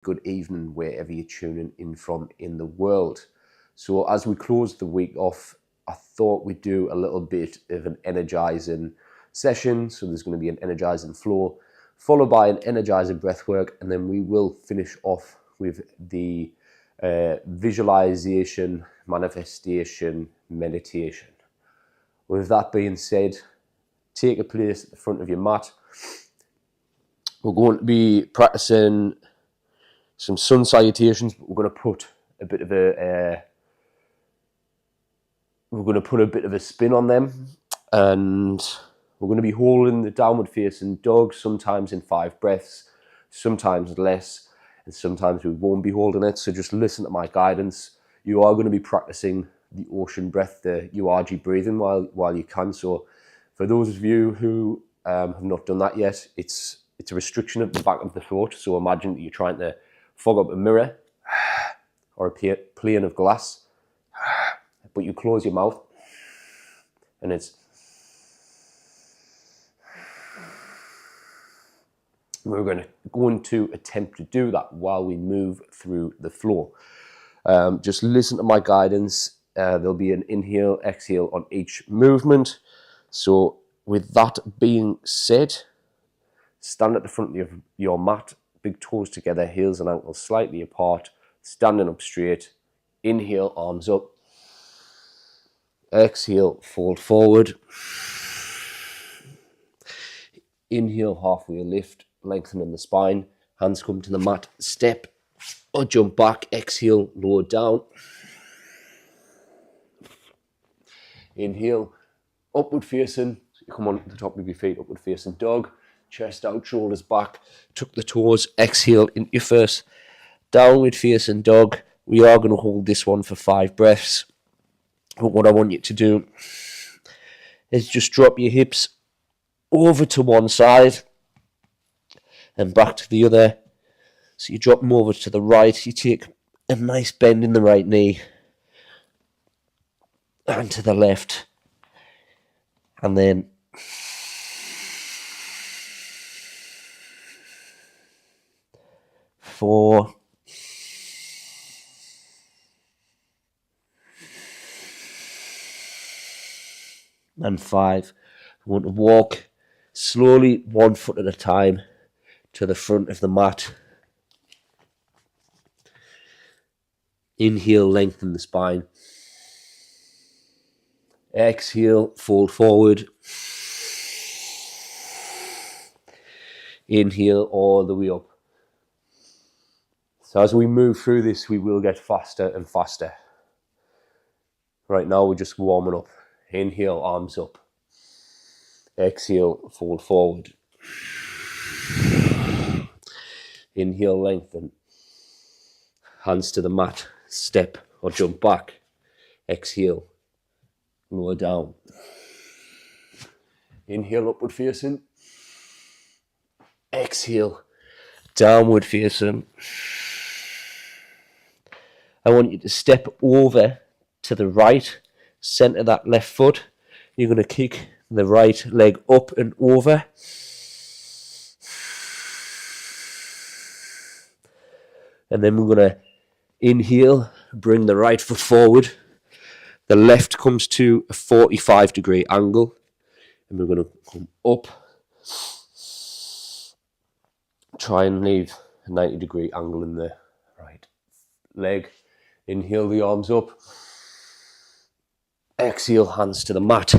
good evening wherever you're tuning in from in the world. So as we close the week off, I thought we'd do a little bit of an energizing session. So there's going to be an energizing flow, followed by an energizing breath work, and then we will finish off with the visualization, manifestation, meditation. With that being said, take a place at the front of your mat. We're going to be practicing some sun salutations, but we're going to put a bit of a spin on them, and we're going to be holding the downward facing dog, sometimes in 5 breaths, sometimes less, and sometimes we won't be holding it. So just listen to my guidance. You are going to be practicing the ocean breath, the URG breathing while you can. So for those of you who have not done that yet, it's a restriction of the back of the throat. So imagine that you're trying to fog up a mirror or a plane of glass, but you close your mouth, and it's we're going to attempt to do that while we move through the flow. Just listen to my guidance. There'll be an inhale, exhale on each movement. So with that being said, stand at the front of your mat, big toes together, heels and ankles slightly apart, standing up straight. Inhale, arms up. Exhale, fold forward. Inhale, halfway lift, lengthening the spine. Hands come to the mat, step or jump back. Exhale, lower down. Inhale, upward facing. So you come on the top of your feet, upward facing dog. Chest out, shoulders back, tuck the toes. Exhale into your first downward facing dog. We are going to hold this one for 5 breaths. But what I want you to do is just drop your hips over to one side and back to the other. So you drop them over to the right. You take a nice bend in the right knee and to the left. And then four, and 5. We want to walk slowly, 1 foot at a time, to the front of the mat. Inhale, lengthen the spine. Exhale, fold forward. Inhale all the way up. So as we move through this, we will get faster and faster. Right now, we're just warming up. Inhale, arms up. Exhale, fold forward. Inhale, lengthen. Hands to the mat. Step or jump back. Exhale, lower down. Inhale, upward facing. Exhale, downward facing. I want you to step over to the right, center that left foot. You're going to kick the right leg up and over. And then we're going to inhale, bring the right foot forward. The left comes to a 45-degree angle. And we're going to come up. Try and leave a 90-degree angle in the right leg. Inhale the arms up. Exhale, hands to the mat.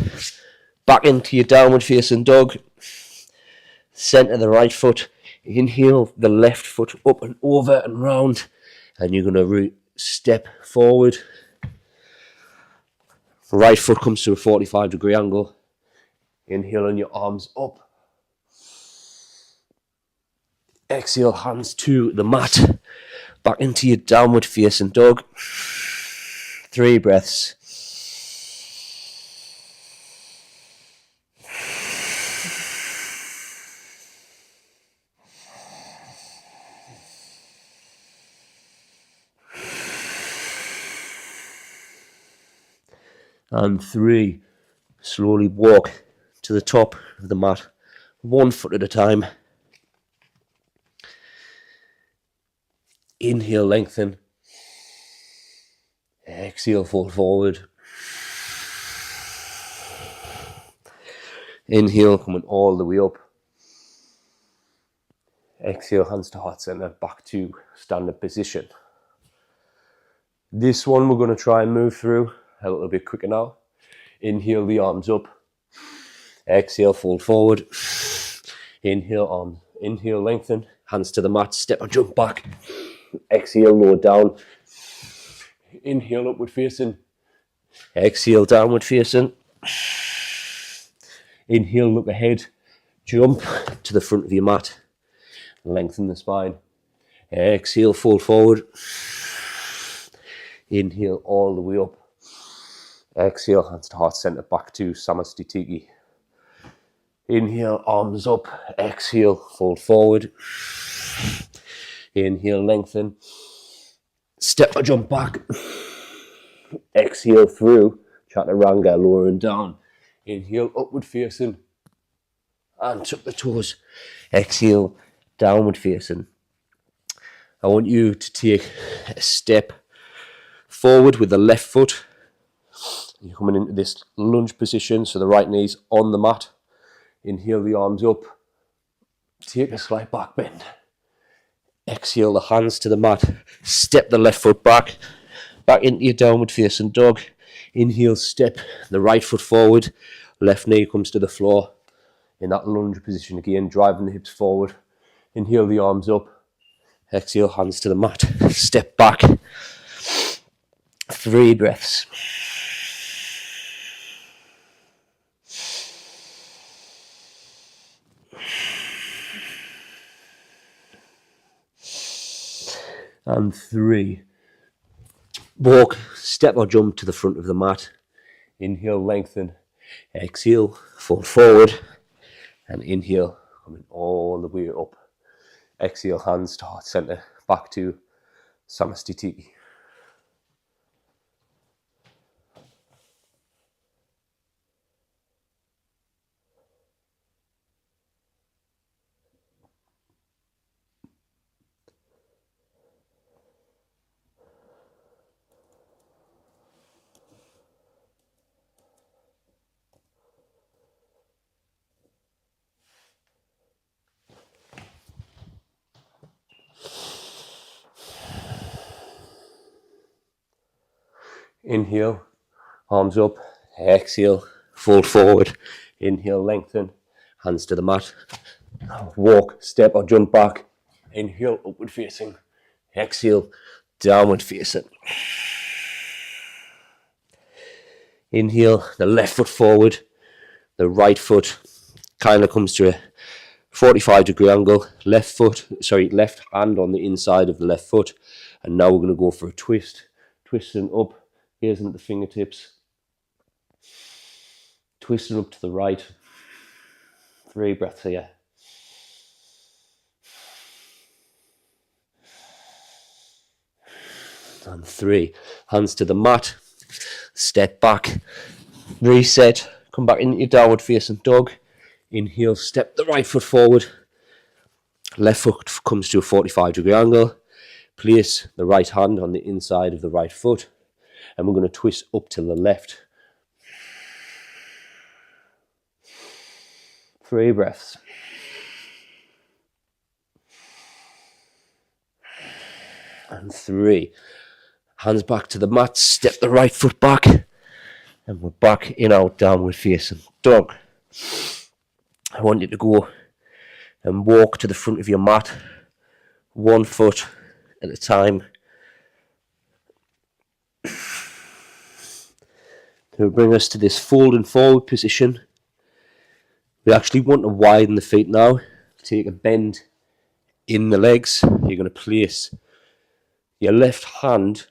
Back into your downward facing dog. Center the right foot. Inhale the left foot up and over and round. And you're going to step forward. Right foot comes to a 45-degree angle. Inhale your arms up. Exhale, hands to the mat. Back into your downward facing dog. 3 breaths. And 3, slowly walk to the top of the mat, 1 foot at a time. Inhale, lengthen. Exhale, fold forward. Inhale, coming all the way up. Exhale, hands to heart center, back to standard position. This one we're going to try and move through a little bit quicker now. Inhale, the arms up. Exhale, fold forward. Inhale, arms. Inhale, lengthen. Hands to the mat, step or jump back. Exhale, lower down. Inhale, upward facing. Exhale, downward facing. Inhale, look ahead. Jump to the front of your mat. Lengthen the spine. Exhale, fold forward. Inhale, all the way up. Exhale, hands to heart center, back to Samasthiti. Inhale, arms up. Exhale, fold forward. Inhale, lengthen. Step or jump back. Exhale through Chaturanga, lower and down. Inhale, upward facing. And tuck the toes. Exhale, downward facing. I want you to take a step forward with the left foot. You're coming into this lunge position, so the right knee's on the mat. Inhale, the arms up. Take a slight back bend. Exhale, the hands to the mat. Step the left foot back into your downward facing dog. Inhale, step the right foot forward. Left knee comes to the floor. In that lunge position again, driving the hips forward. Inhale, the arms up. Exhale, hands to the mat. Step back. 3 breaths. And 3. Walk, step or jump to the front of the mat. Inhale, lengthen. Exhale, fold forward. And inhale, coming all the way up. Exhale, hands to heart center, back to Samasthiti. Inhale, arms up. Exhale, fold forward. Inhale, lengthen. Hands to the mat. Walk, step or jump back. Inhale, upward facing. Exhale, downward facing. Inhale, the left foot forward. The right foot kind of comes to a 45-degree angle. Left hand on the inside of the left foot. And now we're going to go for a twist. Twisting up. Gazing at the fingertips. Twisting up to the right. 3 breaths here. And 3. Hands to the mat. Step back. Reset. Come back into your downward facing dog. Inhale, step the right foot forward. Left foot comes to a 45-degree angle. Place the right hand on the inside of the right foot. And we're going to twist up to the left. 3 breaths. And 3. Hands back to the mat. Step the right foot back. And we're back in our downward facing dog. I want you to go and walk to the front of your mat. 1 foot at a time. To bring us to this folding forward position. We actually want to widen the feet now. Take a bend in the legs. You're going to place your left hand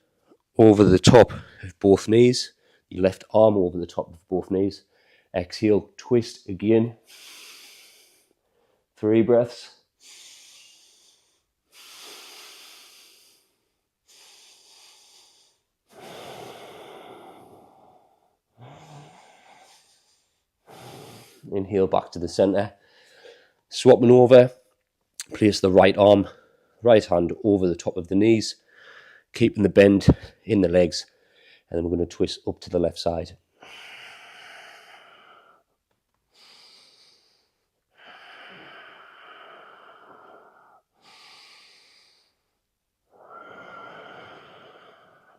over the top of both knees. Your left arm over the top of both knees. Exhale, twist again. 3 breaths. Inhale back to the center. Swapping over. Place the right arm right hand over the top of the knees, keeping the bend in the legs, and then we're going to twist up to the left side.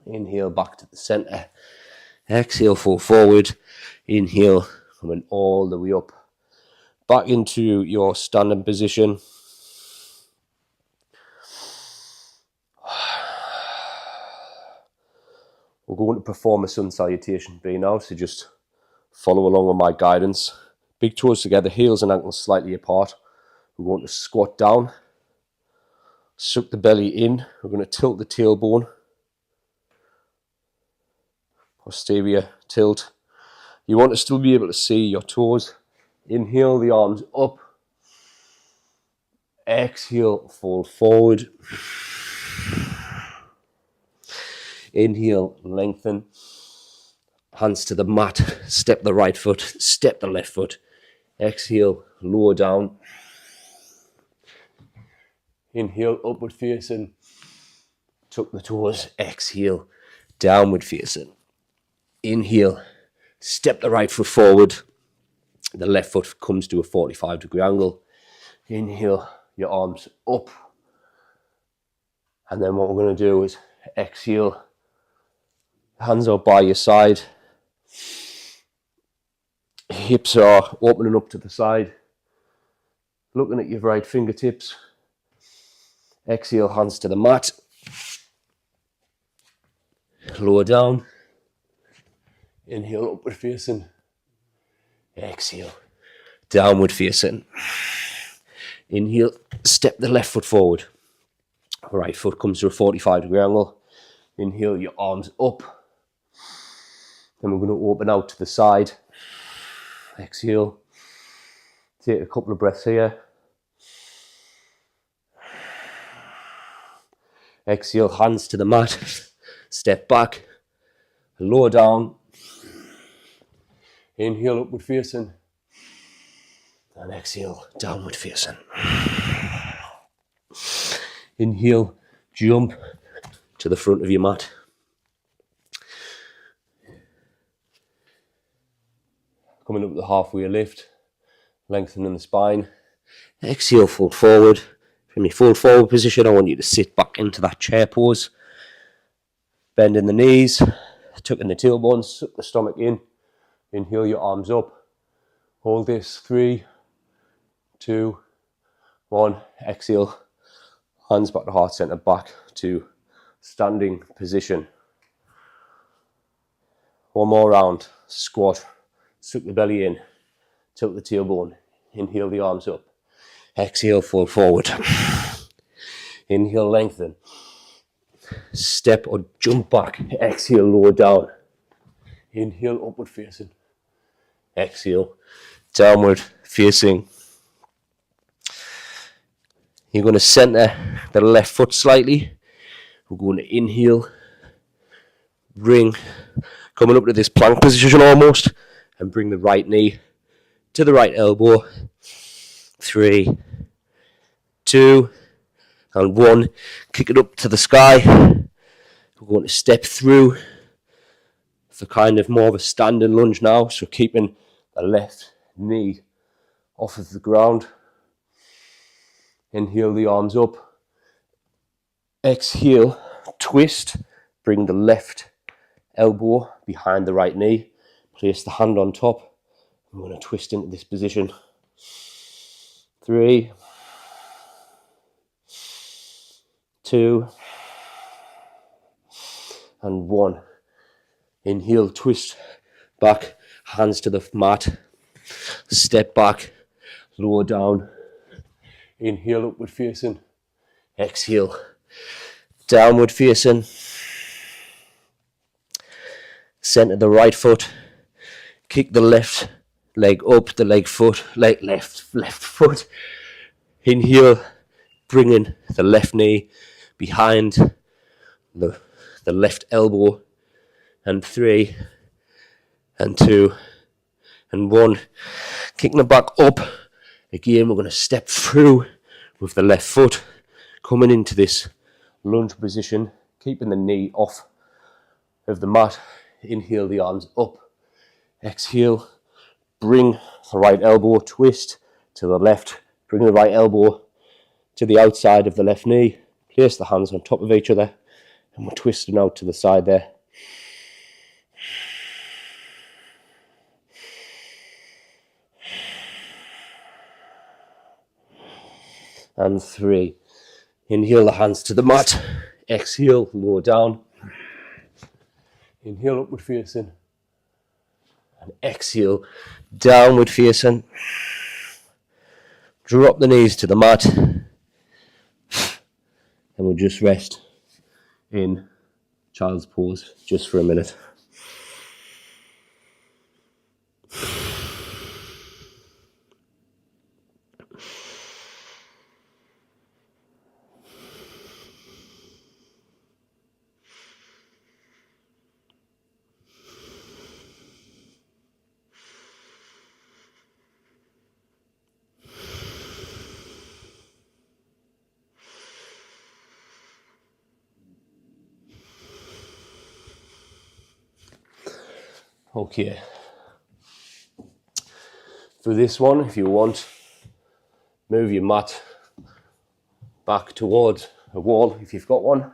Inhale back to the center. Exhale, fall forward. Inhale, coming all the way up. Back into your standing position. We're going to perform a sun salutation B now, so just follow along with my guidance. Big toes together, heels and ankles slightly apart. We're going to squat down, suck the belly in. We're going to tilt the tailbone, posterior tilt. You want to still be able to see your toes. Inhale, the arms up. Exhale, fold forward. Inhale, lengthen. Hands to the mat. Step the right foot. Step the left foot. Exhale, lower down. Inhale, upward facing. Tuck the toes. Exhale, downward facing. Inhale, step the right foot forward. The left foot comes to a 45-degree angle. Inhale, your arms up. And then what we're going to do is exhale. Hands are by your side. Hips are opening up to the side. Looking at your right fingertips. Exhale, hands to the mat. Lower down. Inhale, upward facing. Exhale, downward facing. Inhale, step the left foot forward. Right foot comes to a 45-degree angle. Inhale, your arms up. Then we're going to open out to the side. Exhale. Take a couple of breaths here. Exhale, hands to the mat. Step back. Lower down. Inhale, upward facing. And exhale, downward facing. Inhale, jump to the front of your mat. Coming up the halfway lift, lengthening the spine. Exhale, fold forward. From your fold forward position, I want you to sit back into that chair pose. Bending the knees, tucking the tailbone, suck the stomach in. Inhale, your arms up. Hold this. 3, 2, 1. Exhale. Hands back to heart center, back to standing position. One more round. Squat. Suck the belly in. Tilt the tailbone. Inhale, the arms up. Exhale, fold forward. Inhale, lengthen. Step or jump back. Exhale, lower down. Inhale, upward facing. Exhale, downward facing. You're going to center the left foot slightly. We're going to inhale, bring, coming up to this plank position almost, and bring the right knee to the right elbow. 3, 2, and 1. Kick it up to the sky. We're going to step through for kind of more of a standing lunge now. So keeping the left knee off of the ground. Inhale, the arms up. Exhale, twist. Bring the left elbow behind the right knee. Place the hand on top. I'm going to twist into this position. 3, 2, and 1. Inhale, twist back, hands to the mat. Step back, lower down. Inhale, upward facing. Exhale, downward facing. Center the right foot. Kick the left leg up, the left foot. Inhale, bringing the left knee behind the left elbow. And 3, and 2, and 1. Kicking it back up. Again, we're going to step through with the left foot. coming into this lunge position, keeping the knee off of the mat. Inhale the arms up. Exhale, bring the right elbow, twist to the left. Bring the right elbow to the outside of the left knee. Place the hands on top of each other. And we're twisting out to the side there. And 3. Inhale the hands to the mat. Exhale, lower down. Inhale, upward facing. And exhale, downward facing. Drop the knees to the mat. And we'll just rest in child's pose just for a minute. Okay, for this one, if you want, move your mat back towards a wall if you've got one.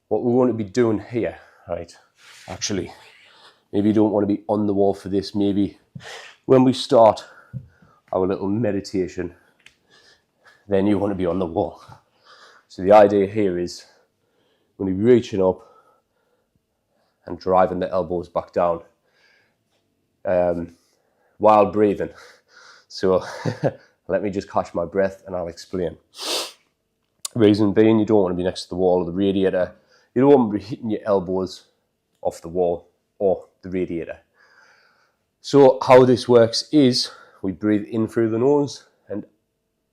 What we want to be doing here, right, actually, maybe you don't want to be on the wall for this. Maybe when we start our little meditation, then you want to be on the wall. So the idea here is we're going to be reaching up and driving the elbows back down while breathing. So let me just catch my breath and I'll explain. Reason being, you don't want to be next to the wall or the radiator. You don't want to be hitting your elbows off the wall or the radiator. So how this works is we breathe in through the nose and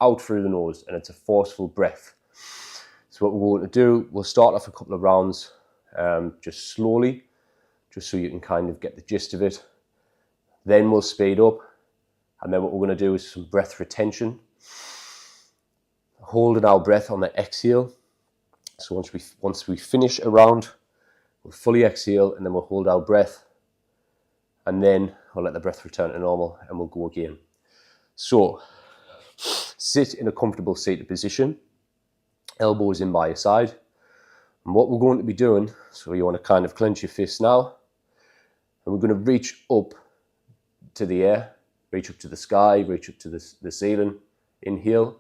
out through the nose, and it's a forceful breath. So what we're going to do, we'll start off a couple of rounds just slowly, just so you can kind of get the gist of it. Then we'll speed up, and then what we're going to do is some breath retention. Holding our breath on the exhale. So once we finish a round, we'll fully exhale, and then we'll hold our breath, and then we'll let the breath return to normal, and we'll go again. So sit in a comfortable seated position, elbows in by your side. And what we're going to be doing, so you want to kind of clench your fist now, and we're going to reach up to the air, reach up to the sky, reach up to the ceiling. Inhale,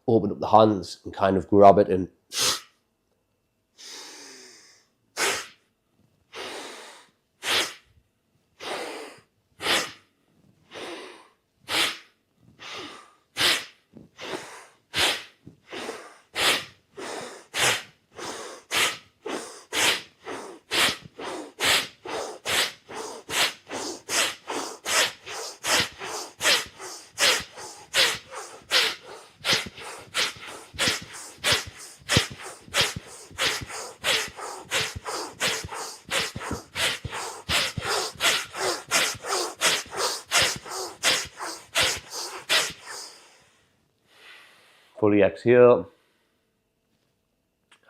open up the hands and kind of grab it and fully exhale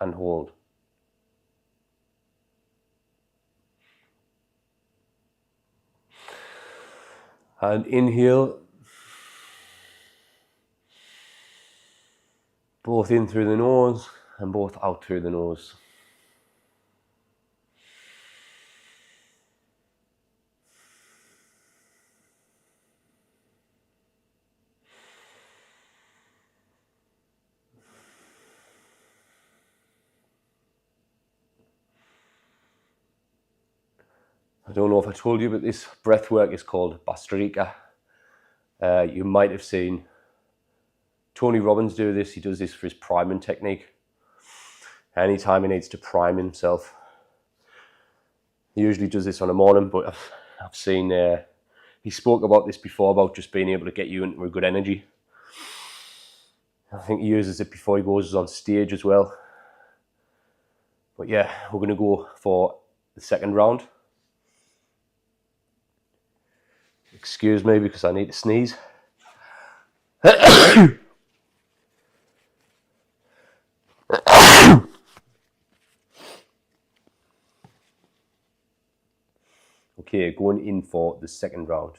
and hold. And inhale, both in through the nose and both out through the nose. I don't know if I told you, but this breath work is called Bhastrika. You might have seen Tony Robbins do this. He does this for his priming technique. Anytime he needs to prime himself, he usually does this on a morning, but I've seen, he spoke about this before, about just being able to get you into a good energy. I think he uses it before he goes on stage as well. But yeah, we're going to go for the second round. Excuse me because I need to sneeze. Okay, going in for the second round.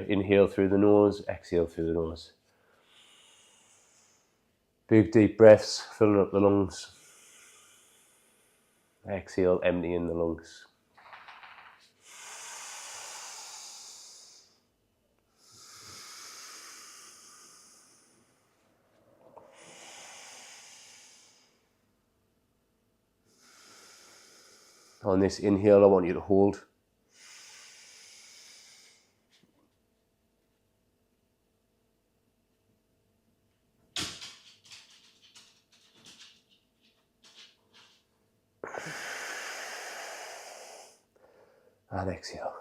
Inhale through the nose, exhale through the nose. Big deep breaths, filling up the lungs. Exhale, emptying the lungs. On this inhale, I want you to hold. And exhale.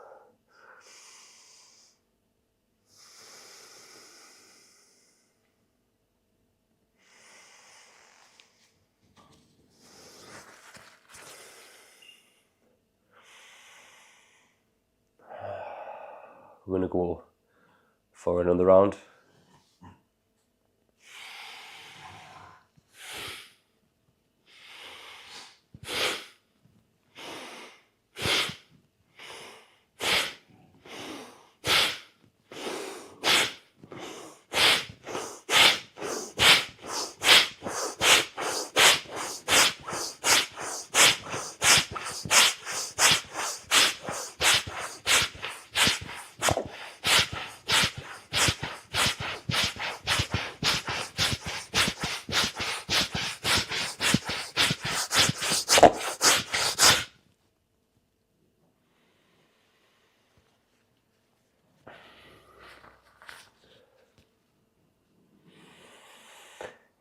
We're going to go for another round.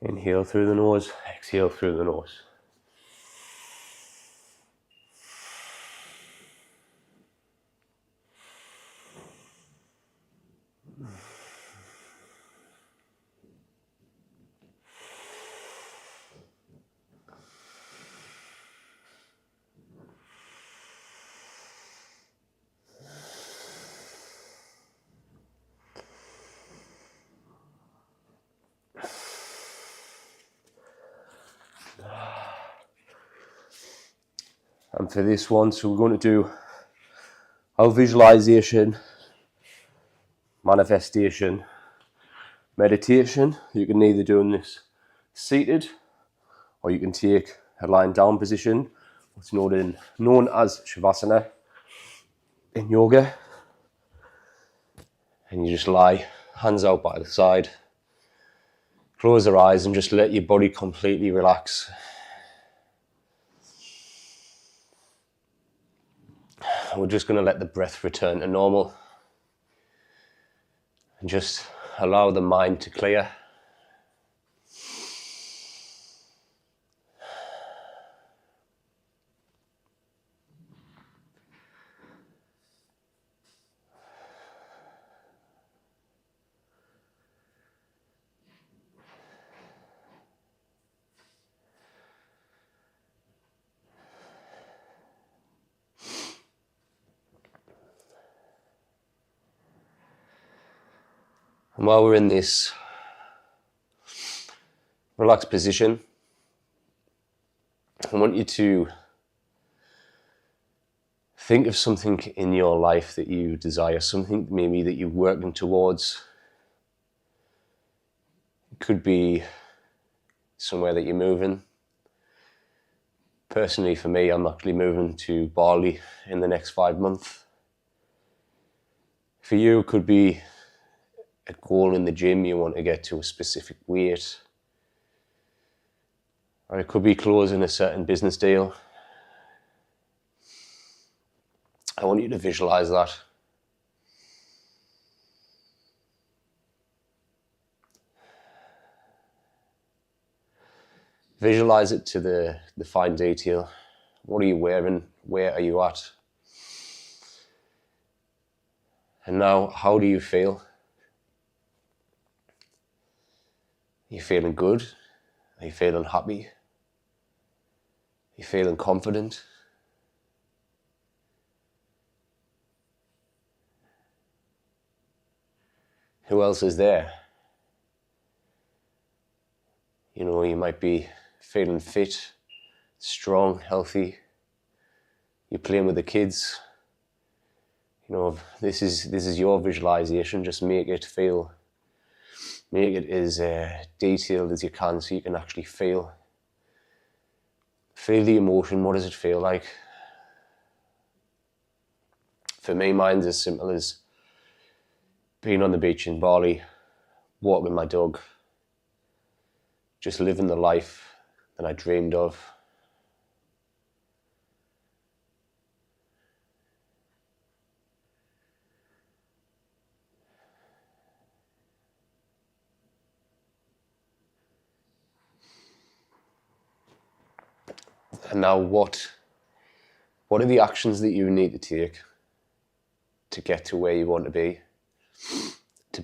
Inhale through the nose, exhale through the nose. And for this one, so we're going to do our visualization, manifestation, meditation. You can either do this seated, or you can take a lying down position, what's known as Shavasana in yoga. And you just lie, hands out by the side, close your eyes and just let your body completely relax. We're just going to let the breath return to normal and just allow the mind to clear. And while we're in this relaxed position, I want you to think of something in your life that you desire, something maybe that you're working towards. It could be somewhere that you're moving. Personally, for me, I'm actually moving to Bali in the next 5 months. For you, it could be a goal in the gym, you want to get to a specific weight. Or it could be closing a certain business deal. I want you to visualize that. Visualize it to the fine detail. What are you wearing? Where are you at? And now, how do you feel? Are you feeling good? Are you feeling happy? Are you feeling confident? Who else is there? You know, you might be feeling fit, strong, healthy. You're playing with the kids. You know, this is your visualization. Just make it as detailed as you can, so you can actually feel the emotion. What does it feel like? For me, mine's as simple as being on the beach in Bali, walking my dog, just living the life that I dreamed of. And now what are the actions that you need to take to get to where you want to be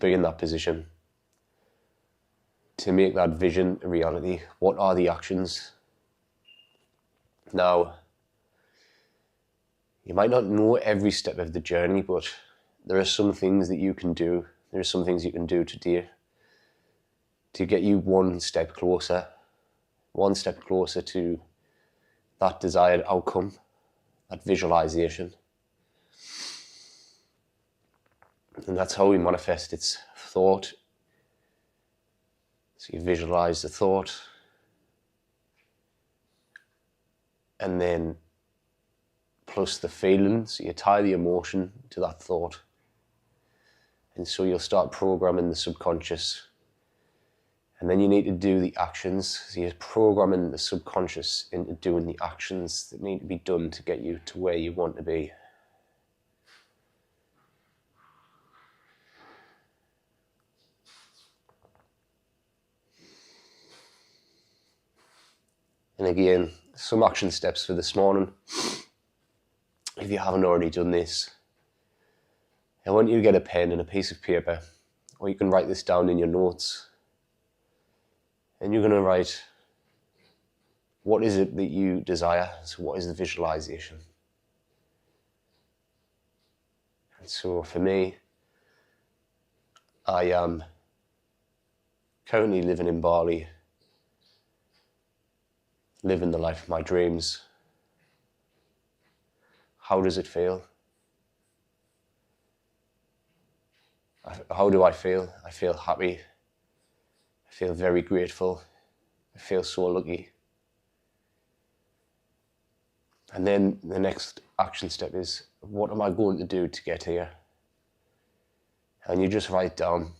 in that position, to make that vision a reality? What are the actions? Now, you might not know every step of the journey, but there are some things that you can do. There are some things you can do today to get you one step closer to that desired outcome, that visualization. And that's how we manifest. It's thought. So you visualize the thought, and then plus the feeling. So you tie the emotion to that thought. And so you'll start programming the subconscious. And then you need to do the actions. So you're programming the subconscious into doing the actions that need to be done to get you to where you want to be. And again, some action steps for this morning. If you haven't already done this, I want you to get a pen and a piece of paper, or you can write this down in your notes. And you're going to write, what is it that you desire? So what is the visualization? And so for me, I am currently living in Bali, living the life of my dreams. How does it feel? How do I feel? I feel happy. I feel very grateful. I feel so lucky. And then the next action step is, what am I going to do to get here? And you just write down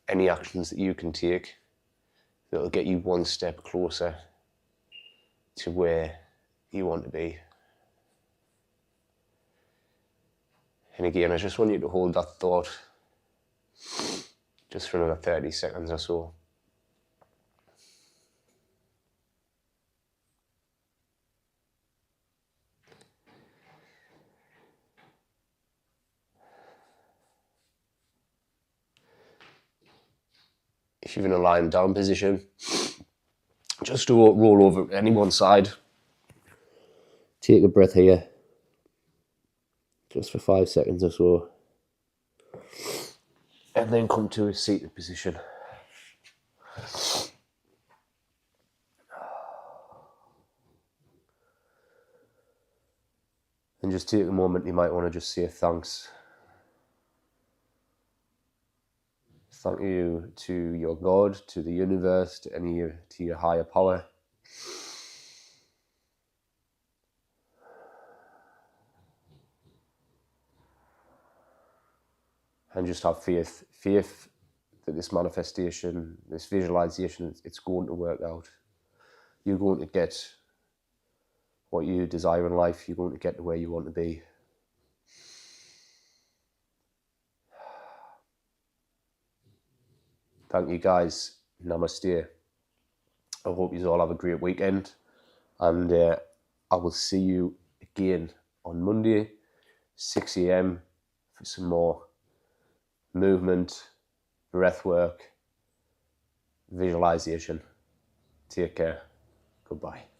any actions that you can take that will get you one step closer to where you want to be. And again, I just want you to hold that thought just for another 30 seconds or so. If you're in a lying down position, just to roll over any one side. Take a breath here, just for 5 seconds or so. And then come to a seated position. And just take a moment, you might want to just say thanks. Thank you to your God, to the universe, to your higher power. And just have faith that this manifestation, this visualization, it's going to work out. You're going to get what you desire in life. You're going to get to where you want to be. Thank you guys. Namaste. I hope you all have a great weekend, and I will see you again on Monday, 6 a.m. for some more movement, breath work, visualization. Take care. Goodbye.